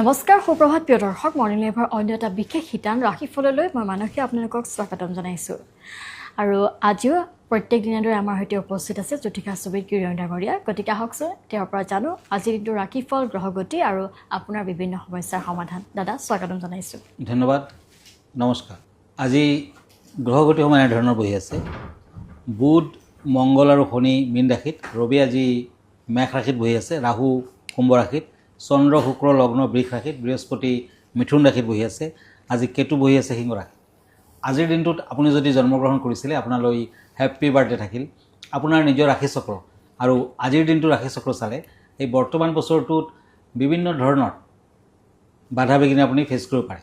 নমস্কাৰ সুপ্ৰভাত প্ৰিয় দৰ্শক মৰ্নিং লাইভৰ অন্য এটা বিশেষ শিতান ৰাশিফললৈ মই মানসী আপোনালোকক স্বাগতম জনাইছোঁ আৰু আজিও প্ৰত্যেক দিনৰ দৰে আমাৰ সৈতে উপস্থিত আছে জ্যোতিষা ছবিৰ কিৰণ ডাঙৰীয়া গতিকে আহকচোন তেওঁৰ পৰা জানো আজিৰ দিনটোৰ ৰাশিফল গ্ৰহগতি আৰু আপোনাৰ বিভিন্ন সমস্যাৰ সমাধান দাদা স্বাগতম জনাইছোঁ ধন্যবাদ নমস্কাৰ আজি গ্ৰহগতি সময় এনেধৰণৰ বহি আছে বুধ মংগল আৰু শনি মীন ৰাশিত ৰবি আজি মেষ ৰাশিত বহি আছে ৰাহু কুম্ভ ৰাশিত চন্দ্ৰ শুক্ৰ লগ্ন বৃষ ৰাশিত বৃহস্পতি মিথুন ৰাশিত বহি আছে আজি কেতু বহি আছে সিংহ ৰাশিত আজিৰ দিনটোত আপুনি যদি জন্মগ্ৰহণ কৰিছিলে আপোনালৈ হেপ্পী বাৰ্থডে থাকিল আপোনাৰ নিজৰ ৰাশিচক্ৰ আৰু আজিৰ দিনটো ৰাশিচক্ৰ চালে এই বৰ্তমান বছৰটোত বিভিন্ন ধৰণৰ বাধা বিঘিনি আপুনি ফেচ কৰিব পাৰে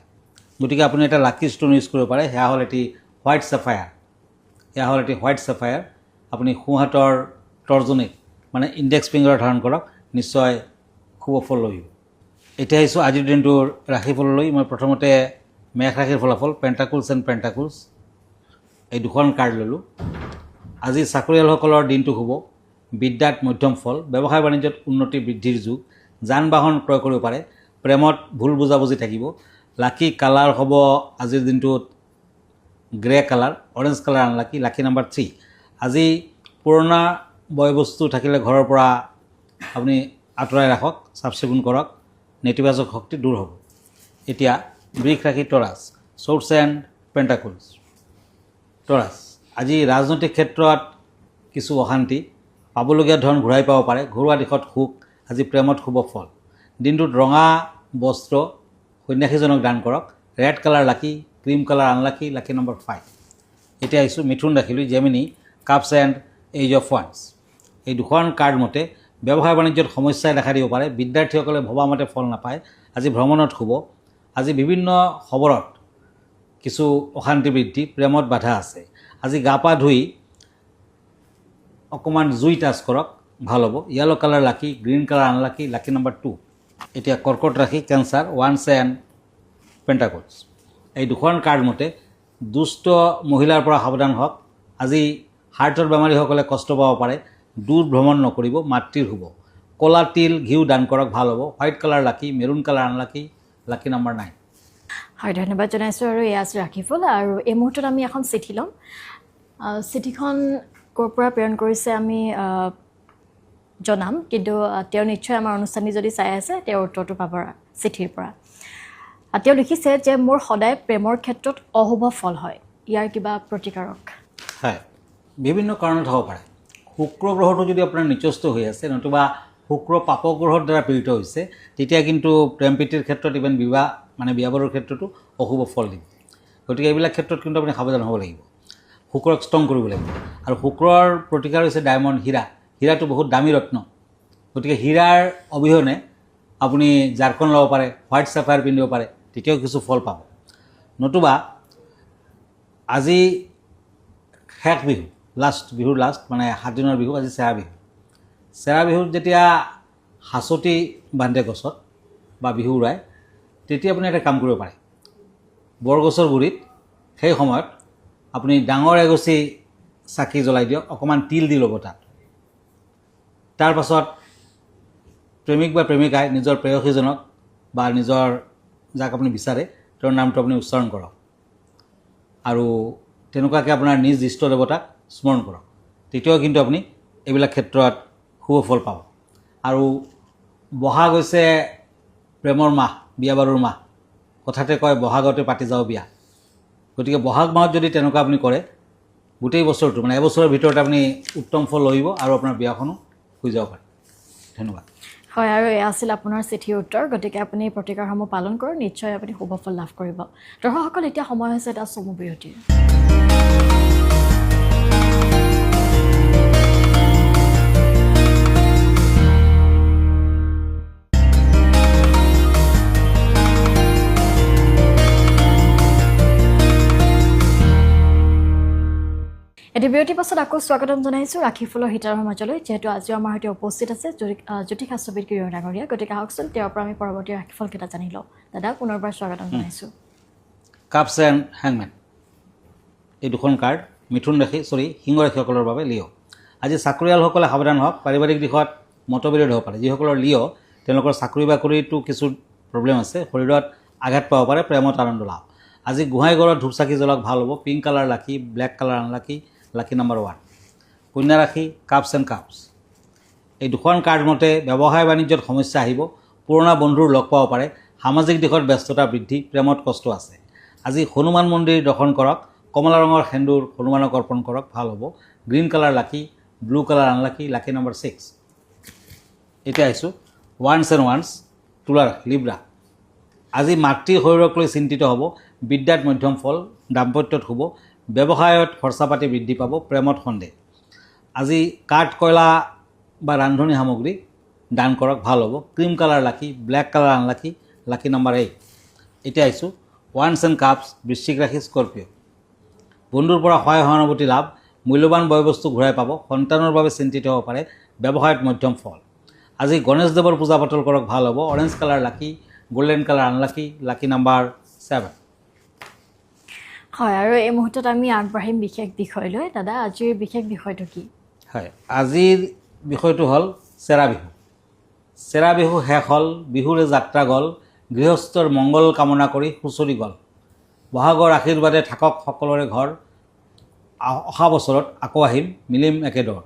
গতিকে আপুনি এটা লাকি ষ্টোন ইউজ কৰিব পাৰে সেয়া হ'ল এটি হোৱাইট চাফায়াৰ আপুনি সোঁহাতৰ তৰ্জনীত মানে ইণ্ডেক্স ফিংগাৰ ধাৰণ কৰক নিশ্চয় খুব ফল ল'ব এতিয়া আহিছোঁ আজিৰ দিনটোৰ ৰাশিফললৈ মই প্ৰথমতে মেষ ৰাশিৰ ফলাফল পেণ্টাকুলছ এই দুখন কাৰ্ড ল'লোঁ আজি চাকৰিয়ালসকলৰ দিনটো হ'ব বিদ্যাত মধ্যম ফল ব্যৱসায় বাণিজ্যত উন্নতি বৃদ্ধিৰ যুগ যান বাহন ক্ৰয় কৰিব পাৰে প্ৰেমত ভুল বুজাবুজি থাকিব লাকি কালাৰ হ'ব আজিৰ দিনটোত grey colour orange colour unlucky lucky number 3 আজি পুৰণা বয় বস্তু থাকিলে ঘৰৰ পৰা আপুনি আঁতৰাই ৰাখক চাফ চিকুণ কৰক নেতিবাচক শক্তি দূৰ হ'ব এতিয়া বৃষ ৰাশি টৰাছ চৰ্টছ এণ্ড পেণ্টাকুলছ টৰাছ আজি ৰাজনৈতিক ক্ষেত্ৰত কিছু অশান্তি পাবলগীয়া ধন ঘূৰাই পাব পাৰে ঘৰুৱা দিশত সুখ আজি প্ৰেমত শুভ ফল দিনটোত ৰঙা বস্ত্ৰ সন্যাসীজনক দান কৰক red colour lucky cream colour unlucky lucky number 5 এতিয়া আহিছোঁ মিথুন ৰাশিলৈ Gemini cups and ace of ওৱান্স এই দুখন কাৰ্ড মতে ব্যৱসায় বাণিজ্যত সমস্যাই দেখা দিব পাৰে বিদ্যাৰ্থীসকলে ভবামতে ফল নাপায় আজি ভ্ৰমণত শুব আজি বিভিন্ন খবৰত কিছু অশান্তি বৃদ্ধি প্ৰেমত বাধা আছে আজি গা পা ধুই অকণমান জুই টাচ কৰক ভাল হ'ব য়েলো কালাৰ লাকি green colour unlucky lucky number 2 এতিয়া কৰ্কট ৰাশি কেঞ্চাৰ ওৱান্স এণ্ড পেণ্টাকুলছ এই দুখন কাৰ্ড মতে দুষ্ট মহিলাৰ পৰা সাৱধান হওক আজি হাৰ্টৰ বেমাৰীসকলে কষ্ট পাব পাৰে দূৰ ভ্ৰমণ নকৰিব মাতৃৰ হ'ব ক'লা তিল ঘিউ দান কৰক ভাল হ'ব হোৱাইট কালাৰ লাকি maroon colour unlucky lucky number 9 হয় ধন্যবাদ জনাইছোঁ আৰু এয়া আছে ৰাশিফল আৰু এই মুহূৰ্তত আমি এখন চিঠি ল'ম চিঠিখন ক'ৰ পৰা প্ৰেৰণ কৰিছে আমি জনাম কিন্তু তেওঁ নিশ্চয় আমাৰ অনুষ্ঠানটি যদি চাই আছে তেওঁৰ উত্তৰটো পাব চিঠিৰ পৰা তেওঁ লিখিছে যে মোৰ সদায় প্ৰেমৰ ক্ষেত্ৰত অশুভ ফল হয় ইয়াৰ কিবা প্ৰতিকাৰক হয় বিভিন্ন কাৰণত হ'ব পাৰে শুক্ৰ গ্ৰহটো যদি আপোনাৰ নিচস্ত হৈ আছে নতুবা শুক্ৰ পাপ গ্ৰহৰ দ্বাৰা পীড়িত হৈছে তেতিয়া কিন্তু প্ৰেম প্ৰীতিৰ ক্ষেত্ৰত ইভেন বিবাহ মানে বিয়া বাৰুৰ ক্ষেত্ৰতো অশুভ ফল দিব গতিকে এইবিলাক ক্ষেত্ৰত কিন্তু আপুনি সাৱধান হ'ব লাগিব শুক্ৰক ষ্ট্ৰং কৰিব লাগিব আৰু শুক্ৰৰ প্ৰতিকাৰ হৈছে ডায়মণ্ড হীৰাটো বহুত দামী ৰত্ন গতিকে হীৰাৰ অবিহনে আপুনি জাৰখন ল'ব পাৰে হোৱাইট চাফায়াৰ পিন্ধিব পাৰে তেতিয়াও কিছু ফল পাব নতুবা আজি শেষ বিহু লাষ্ট মানে 7 দিনৰ বিহু আজি চেৰা বিহুত যেতিয়া হাঁচতি বান্ধে গছত বা বিহু উৰায় তেতিয়া আপুনি এটা কাম কৰিব পাৰে বৰগছৰ গুৰিত সেই সময়ত আপুনি ডাঙৰ এগছি চাকি জ্বলাই দিয়ক অকণমান তিল দি ল'ব তাৰ পাছত প্ৰেমিক বা প্ৰেমিকাই নিজৰ প্ৰেয়সীজনক বা নিজৰ যাক আপুনি বিচাৰে তেওঁৰ নামটো আপুনি উচ্চাৰণ কৰক আৰু তেনেকুৱাকৈ আপোনাৰ নিজ ইষ্ট দেৱতাক স্মৰণ কৰক তেতিয়াও কিন্তু আপুনি এইবিলাক ক্ষেত্ৰত শুভ ফল পাব আৰু বহাগ হৈছে প্ৰেমৰ মাহ বিয়া বাৰুৰ মাহ কথাতে কয় বহাগতে পাতি যাওঁ বিয়া গতিকে বহাগ মাহত যদি তেনেকুৱা আপুনি কৰে গোটেই বছৰটো মানে এবছৰৰ ভিতৰত আপুনি উত্তম ফল লহিব আৰু আপোনাৰ বিয়াখনো হৈ যাব পাৰে ধন্যবাদ হয় আৰু এয়া আছিল আপোনাৰ চিঠিৰ উত্তৰ গতিকে আপুনি প্ৰতিকাৰসমূহ পালন কৰক নিশ্চয় আপুনি শুভ ফল লাভ কৰিব দৰ্শকসকল এতিয়া সময় হৈছে এটা চমু বিৰতিৰ এটি বিৰতিৰ পাছত আকৌ স্বাগতম জনাইছোঁ ৰাশিফলৰ হিতাৰৰ মাজলৈ যিহেতু আজিও আমাৰ সৈতে উপস্থিত আছে জ্যোতিষা ছবিৰ কিৰণ ডাঙৰীয়া গতিকে আহকচোন তেওঁৰ পৰা আমি পৰৱৰ্তী ৰাশিফলকেইটা জানি লওঁ দাদা পুনৰবাৰ স্বাগতম জনাইছোঁ কাপছ এণ্ড হেংমেন এই দুখন কাৰ্ড মিথুন ৰাশি সিংহ ৰাশিসকলৰ বাবে লিঅ' আজি চাকৰিয়ালসকলে সাৱধান হওক পাৰিবাৰিক দিশত মতবিৰোধ হ'ব পাৰে যিসকলৰ লিঅ' তেওঁলোকৰ চাকৰি বাকৰিটো কিছু প্ৰব্লেম আছে, শৰীৰত আঘাত পাব পাৰে, প্ৰেমত আনন্দ লাভ। আজি গোহাঁই ঘৰত ধূপ চাকি জ্বলাওক, ভাল হ'ব। পিংক কালাৰ লাকি, black colour unlucky, lucky number 1। কন্যা ৰাশি কাপছ এণ্ড কাপছ। এই দুখন কাৰ্ড মতে ব্যৱসায় বাণিজ্যত সমস্যা আহিব, পুৰণা বন্ধুৰ লগ পাব পাৰে, সামাজিক দিশত ব্যস্ততা বৃদ্ধি, প্ৰেমত কষ্ট আছে। আজি হনুমান মন্দিৰ দৰ্শন কৰক, কমলা ৰঙৰ সেন্দুৰ হনুমানক অৰ্পণ কৰক, ভাল হ'ব। গ্ৰীণ কালাৰ লাকি, blue colour unlucky, lucky number 6। এতিয়া আহিছোঁ ওৱান্স এণ্ড ওৱান্স, তুলা ৰাশি লিব্ৰা। আজি মাতৃৰ শৰীৰক লৈ চিন্তিত হ'ব, বিদ্যাত মধ্যম ফল, দাম্পত্যত শুভ, ব্যৱসায়ত খৰচা পাতি বৃদ্ধি পাব, প্ৰেমত সন্দেহ। আজি কাঠ কয়লা বা ৰান্ধনি সামগ্ৰী দান কৰক, ভাল হ'ব। ক্ৰীম কালাৰ লাকি, black colour unlucky, lucky number 8। এতিয়া আহিছোঁ ওৱান্স এণ্ড কাপছ, বৃশ্চিক ৰাশি স্কৰ্পিঅ'। বন্ধুৰ পৰা সহায় সহানুভূতি লাভ, মূল্যৱান বয় বস্তু ঘূৰাই পাব, সন্তানৰ বাবে চিন্তিত হ'ব পাৰে, ব্যৱসায়ত মধ্যম ফল। আজি গণেশদেৱৰ পূজা পাতল কৰক, ভাল হ'ব। অৰেঞ্জ কালাৰ লাকি, golden colour unlucky, lucky number 7। হয়, আৰু এই মুহূৰ্তত আমি আগবাঢ়িম বিশেষ বিষয় লৈ। দাদা, আজিৰ বিশেষ বিষয়টো কি? হয়, আজিৰ বিষয়টো হ'ল চেৰা বিহু। চেৰা বিহু শেষ হ'ল, বিহুৰে যাত্ৰা গ'ল, গৃহস্থৰ মংগল কামনা কৰি হুঁচৰি গ'ল। বহাগৰ আশীৰ্বাদে থাকক সকলোৰে ঘৰ, অহা বছৰত আকৌ আহিম, মিলিম একেদৰ।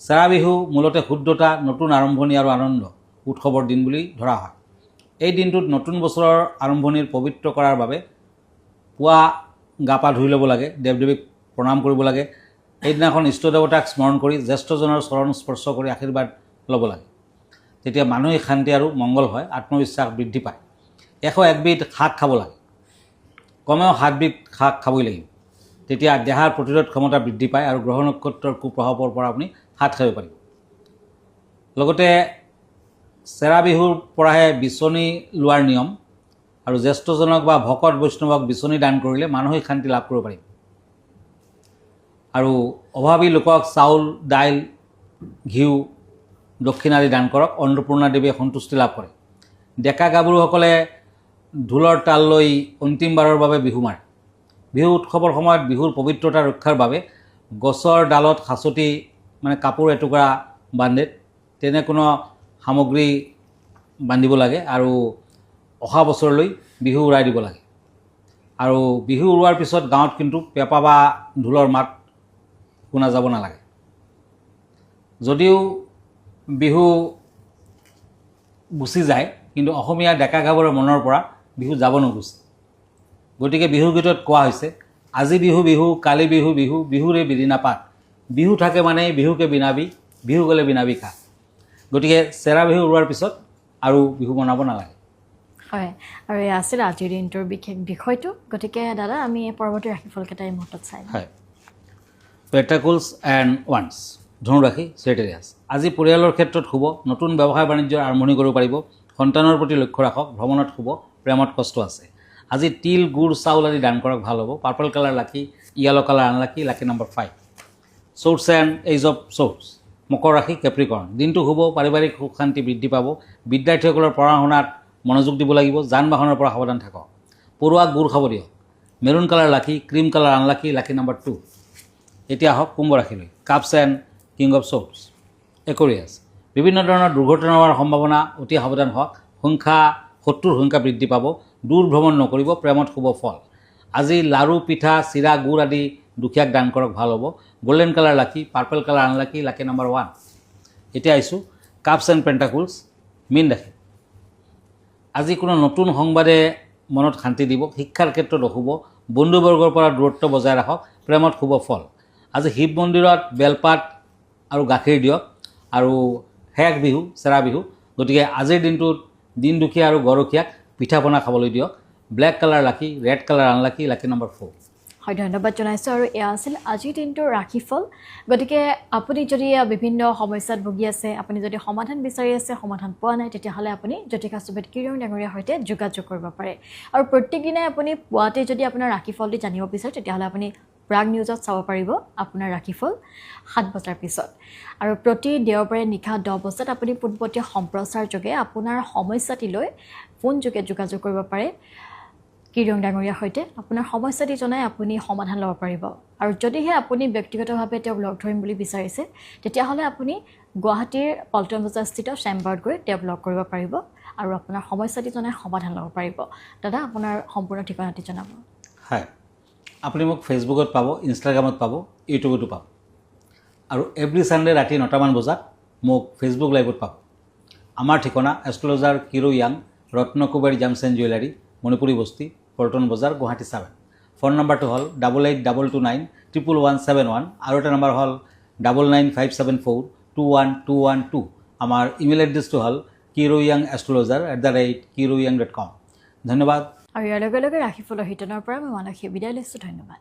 চেৰা বিহু মূলতে শুদ্ধতা, নতুন আৰম্ভণি আৰু আনন্দ উৎসৱৰ দিন বুলি ধৰা হয়। এই দিনটোত নতুন বছৰৰ আৰম্ভণিৰ পবিত্ৰ কৰাৰ বাবে পুৱা গা পা ধুই ল'ব লাগে, দেৱ দেৱীক প্ৰণাম কৰিব লাগে। এইদিনাখন ইষ্ট দেৱতাক স্মৰণ কৰি জ্যেষ্ঠজনৰ চৰণ স্পৰ্শ কৰি আশীৰ্বাদ ল'ব লাগে। তেতিয়া মানসিক শান্তি আৰু মংগল হয়, আত্মবিশ্বাস বৃদ্ধি পায়। 101 বিধ শাক খাব লাগে, কমেও 7 বিধ শাক খাবই লাগিব। তেতিয়া দেহাৰ প্ৰতিৰোধ ক্ষমতা বৃদ্ধি পায় আৰু গ্ৰহ নক্ষত্ৰৰ কুপ্ৰভাৱৰ পৰা আপুনি হাত সাৰিব পাৰিব। লগতে চেৰা বিহুৰ পৰাহে বিচনী লোৱাৰ নিয়ম, আৰু জ্যেষ্ঠজনক বা ভকত বৈষ্ণৱক বিচনী দান কৰিলে মানসিক শান্তি লাভ কৰিব পাৰিব। আৰু অভাৱী লোকক চাউল, দাইল, ঘিউ, দক্ষিণা আদি দান কৰক, অন্নপূৰ্ণা দেৱীয়ে সন্তুষ্টি লাভ কৰে। ডেকা গাভৰুসকলে ঢোলৰ তাল লৈ অন্তিমবাৰৰ বাবে বিহু মাৰে। বিহু উৎসৱৰ সময়ত বিহুৰ পবিত্ৰতা ৰক্ষাৰ বাবে গছৰ ডালত সাঁচতি কাপোৰ এটুকুৰা বান্ধে, তেনে কোনো সামগ্ৰী বান্ধিব লাগে আৰু অহা বছৰলৈ বিহু উৰাই দিব লাগে। আৰু বিহু উৰোৱাৰ পিছত গাঁৱত কিন্তু পেঁপা বা ঢোলৰ মাত শুনা যাব নালাগে। যদিও বিহু গুচি যায়, কিন্তু অসমীয়া ডেকা গাভৰুৰ মনৰ পৰা বিহু যাব নোগুচে। গতিকে বিহু গীতত কোৱা হৈছে, আজি বিহু বিহু, কালি বিহু বিহু, বিহুৰে বিদিনা পাত, বিহু থাকে মানে বিহুকে বিনাবি, বিহু গ'লে বিনাবি খা। গতিকে চেৰা বিহু উৰোৱাৰ পিছত আৰু বিহু মনাব নালাগে। হয়, আৰু এয়া আছিল আজিৰ দিনটোৰ বিশেষ বিষয়টো। গতিকে দাদা, আমি পৰৱৰ্তী ৰাশিফলকেইটা এই মুহূৰ্তত চাই লওঁ। হয়, পেণ্টাকলছ এণ্ড ওৱান্স, ধনুৰাশি চেৰিটাৰিয়াছ। আজি পৰিয়ালৰ ক্ষেত্ৰত শুভ, নতুন ব্যৱসায় বাণিজ্যৰ আৰম্ভণি কৰিব পাৰিব, সন্তানৰ প্ৰতি লক্ষ্য ৰাখক, ভ্ৰমণত শুভ, প্ৰেমত কষ্ট আছে। আজি তিল, গুড়, চাউল আদি দান কৰক, ভাল হ'ব। Purple colour lucky, yellow colour unlucky, lucky number 5। Swords and ace of swords, মকৰ ৰাশি কেপ্ৰিকৰ্ণ। দিনটো শুভ, পাৰিবাৰিক সুখ শান্তি বৃদ্ধি পাব, বিদ্যাৰ্থীসকলৰ পঢ়া শুনাত মনোযোগ দিব লাগিব, যান বাহনৰ পৰা সাৱধান থাকক। পৰুৱাক গুড় খাব দিয়ক। Maroon colour lucky, cream colour unlucky, lucky number 2। এতিয়া আহক কুম্ভ ৰাশিলৈ, কাপছ এণ্ড কিং অফ চ'ৰ্টছ, একুৰিয়াছ। বিভিন্ন ধৰণৰ দুৰ্ঘটনা হোৱাৰ সম্ভাৱনা, অতি সাৱধান হওক। শত্ৰুৰ সংখ্যা বৃদ্ধি পাব, দূৰ ভ্ৰমণ নকৰিব, প্ৰেমত শুভ ফল। আজি লাড়ু, পিঠা, চিৰা, গুড় আদি দুখীয়াক দান কৰক, ভাল হ'ব। গোল্ডেন কালাৰ লাকি, purple colour unlucky, lucky number 1। এতিয়া আহিছোঁ কাপছ এণ্ড পেণ্টাকুলছ, মীন ৰাশি। আজি কোনো নতুন সংবাদে মনত শান্তি দিব, শিক্ষাৰ ক্ষেত্ৰত অশুভ, বন্ধুবৰ্গৰ পৰা দূৰত্ব বজাই ৰাখক, প্ৰেমত শুভ ফল। আজি শিৱ মন্দিৰত বেলপাত আৰু গাখীৰ দিয়ক, আৰু শেষ বিহু চেৰা বিহু, গতিকে আজিৰ দিনটোত দিন দুখীয়া আৰু গৰখীয়াক পিঠা পনা খাবলৈ দিয়ক। ব্লেক কালাৰ লাকি, red colour unlucky, lucky number 4। হয়, ধন্যবাদ জনাইছোঁ। আৰু এয়া আছিল আজিৰ দিনটোৰ ৰাশিফল। গতিকে আপুনি যদি বিভিন্ন সমস্যাত ভুগি আছে, আপুনি যদি সমাধান বিচাৰি আছে, সমাধান পোৱা নাই, তেতিয়াহ'লে আপুনি জ্যোতিকা সুবেদ কিৰণ ডাঙৰীয়াৰ সৈতে যোগাযোগ কৰিব পাৰে। আৰু প্ৰত্যেক দিনাই আপুনি পুৱাতে যদি আপোনাৰ ৰাশিফলটি জানিব বিচাৰে, তেতিয়াহ'লে আপুনি প্ৰাগ নিউজত চাব পাৰিব আপোনাৰ ৰাশিফল 7 বজাৰ পিছত। আৰু প্ৰতি দেওবাৰে নিশা 10 বজাত আপুনি পোনপটীয়া সম্প্ৰচাৰ যোগে আপোনাৰ সমস্যাটি লৈ ফোন যোগে যোগাযোগ কৰিব পাৰে কিৰণ ডাঙৰীয়াৰ সৈতে। আপোনাৰ সমস্যাটি জনাই আপুনি সমাধান ল'ব পাৰিব। আৰু যদিহে আপুনি ব্যক্তিগতভাৱে তেওঁক লগ ধৰিম বুলি বিচাৰিছে, তেতিয়াহ'লে আপুনি গুৱাহাটীৰ পল্টন বজাৰস্থিত চেম্বাৰত গৈ তেওঁক লগ কৰিব পাৰিব। আৰু আপোনাৰ সমস্যাটি জনাই সমাধান ল'ব পাৰিব। দাদা আপোনাৰ সম্পূৰ্ণ ঠিকনাটি জনাব। হয়, আপুনি মোক ফেচবুকত পাব, ইনষ্টাগ্ৰামত পাব, ইউটিউবতো পাব। আৰু এভৰি ছানডে ৰাতি 9টামান বজাত মোক ফেচবুক লাইভত পাব। আমাৰ ঠিকনা astrologer Kiro Yang, Ratnakuber gems and jewellery, Manipuri Basti, Paltan বজাৰ, গুৱাহাটী 7। ফোন নম্বৰটো হ'ল 8822911171 আৰু এটা নম্বৰ হ'ল 9957421212। আমাৰ ইমেইল এড্ৰেছটো হ'ল kiroyangastrologer@kiroyang.com। ধন্যবাদ। আৰু ইয়াৰ লগে লগে ৰাশিফলৰ হিতনৰ পৰা মই মানসী বিদায় লৈছোঁ। ধন্যবাদ।